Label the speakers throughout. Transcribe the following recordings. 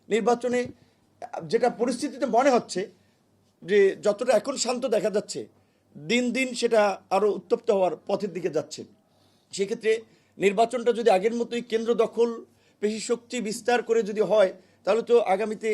Speaker 1: নির্বাচনে যেটা পরিস্থিতিতে মনে হচ্ছে যে যতটা এখন শান্ত দেখা যাচ্ছে, দিন দিন সেটা আরও উত্তপ্ত হওয়ার পথের দিকে যাচ্ছে। সেক্ষেত্রে নির্বাচনটা যদি আগের মতোই কেন্দ্র দখল, পেশি শক্তি বিস্তার করে যদি হয়, তাহলে তো আগামীতে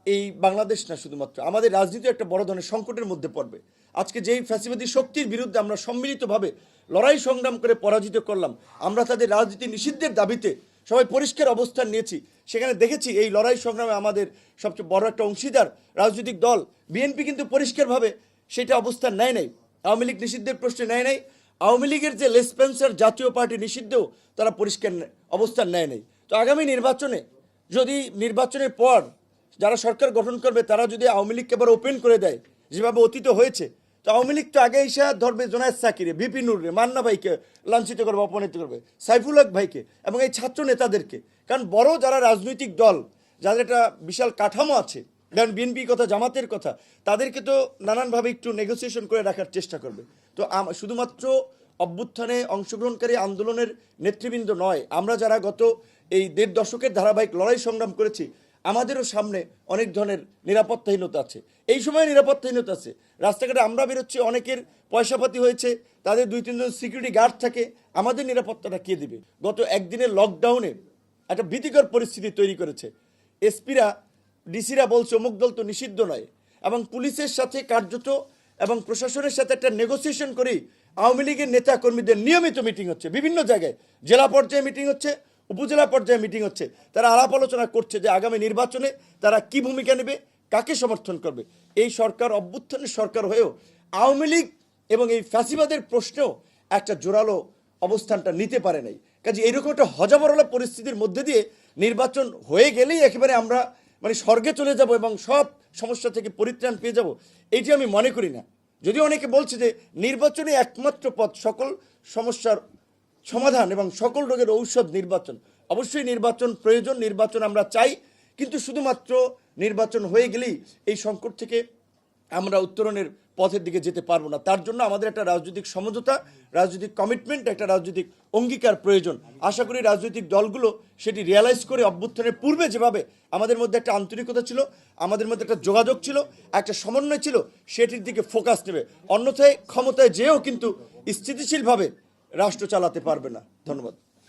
Speaker 1: এই বাংলাদেশ না, শুধুমাত্র আমাদের রাজনীতি একটা বড় ধরনের সংকটের মধ্যে পড়বে। আজকে যেই ফ্যাসিবাদী শক্তির বিরুদ্ধে আমরা সম্মিলিতভাবে লড়াই সংগ্রাম করে পরাজিত করলাম, আমরা তাদের রাজনীতি নিষিদ্ধের দাবিতে সবাই পরিষ্কার অবস্থান নিয়েছি। সেখানে দেখেছি এই লড়াই সংগ্রামে আমাদের সবচেয়ে বড় একটা অংশীদার রাজনৈতিক দল বিএনপি কিন্তু পরিষ্কারভাবে সেটা অবস্থান নেয় নাই। আওয়ামী লীগ নিষিদ্ধের প্রশ্নে নেয় নাই। আওয়ামী লীগের যে লেসপেন্সার জাতীয় পার্টি নিষিদ্ধেও তারা পরিষ্কার অবস্থান নেয় নাই। তো আগামী নির্বাচনে যদি নির্বাচনের পর যারা সরকার গঠন করবে তারা যদি আওয়ামী লীগকে আবার ওপেন করে দেয় যেভাবে অতীত হয়েছে, তো আওয়ামী লীগ তো আগে এসে ধরবে জোনায়েদ সাকিরে, ভিপি নুররে, মান্না ভাইকে লাঞ্ছিত করবে, অপমানিত করবে, সাইফুল হক ভাইকে এবং এই ছাত্র নেতাদেরকে। কারণ বড় যারা রাজনৈতিক দল, যাদের একটা বিশাল কাঠামো আছে, কারণ বিএনপি কথা, জামাতের কথা, তাদেরকে তো নানানভাবে একটু নেগোসিয়েশন করে রাখার চেষ্টা করবে। তো শুধুমাত্র অভ্যুত্থানে অংশগ্রহণকারী আন্দোলনের নেতৃবৃন্দ নয়, আমরা যারা গত এই 1.5 দশকের ধারাবাহিক লড়াই সংগ্রাম করেছি, আমাদেরও সামনে অনেক ধরনের নিরাপত্তাহীনতা আছে। এই সময় নিরাপত্তাহীনতা আছে। রাস্তাঘাটে আমরা বেরোচ্ছি, অনেকের পয়সাপাতি হয়েছে, তাদের 2-3 জন সিকিউরিটি গার্ড থাকে, আমাদের নিরাপত্তাটা কে দিবে? গত একদিনের লকডাউনে একটা ভীতিকর পরিস্থিতি তৈরি করেছে। এসপিরা, ডিসিরা বলছে অমুক দল তো নিষিদ্ধ নয়, এবং পুলিশের সাথে কার্যত এবং প্রশাসনের সাথে একটা নেগোসিয়েশন করেই আওয়ামী লীগের নেতা কর্মীদের নিয়মিত মিটিং হচ্ছে, বিভিন্ন জায়গায় জেলা পর্যায়ে মিটিং হচ্ছে, উপজেলা পর্যায়ে মিটিং হচ্ছে। তারা আলাপ আলোচনা করছে যে আগামী নির্বাচনে তারা কি ভূমিকা নেবে, কাকে সমর্থন করবে। এই সরকার অভ্যুত্থানের সরকার হয়েও আওয়ামী লীগ এবং এই ফ্যাসিবাদের প্রশ্নেও একটা জোরালো অবস্থানটা নিতে পারে নাই। কাজে এইরকম একটা হজাবরলা পরিস্থিতির মধ্যে দিয়ে নির্বাচন হয়ে গেলেই একেবারে আমরা মানে স্বর্গে চলে যাব এবং সব সমস্যা থেকে পরিত্রাণ পেয়ে যাব, এইটি আমি মনে করি না। যদিও অনেকে বলছে যে নির্বাচনই একমাত্র পথ সকল সমস্যার সমাধান এবং সকল রোগের ঔষধ নির্বাচন। অবশ্যই নির্বাচন প্রয়োজন, নির্বাচন আমরা চাই, কিন্তু শুধুমাত্র নির্বাচন হয়ে গেলেই এই সংকট থেকে আমরা উত্তরণের পথের দিকে যেতে পারবো না। তার জন্য আমাদের একটা রাজনৈতিক সমঝোতা, রাজনৈতিক কমিটমেন্ট, একটা রাজনৈতিক অঙ্গীকার প্রয়োজন। আশা করি রাজনৈতিক দলগুলো সেটি রিয়ালাইজ করে অভ্যুত্থানের পূর্বে যেভাবে আমাদের মধ্যে একটা আন্তরিকতা ছিল, আমাদের মধ্যে একটা যোগাযোগ ছিল, একটা সমন্বয় ছিল, সেটির দিকে ফোকাস নেবে। অন্যথায় ক্ষমতায় যেও কিন্তু স্থিতিশীলভাবে রাষ্ট্র চালাতে পারবে না। ধন্যবাদ।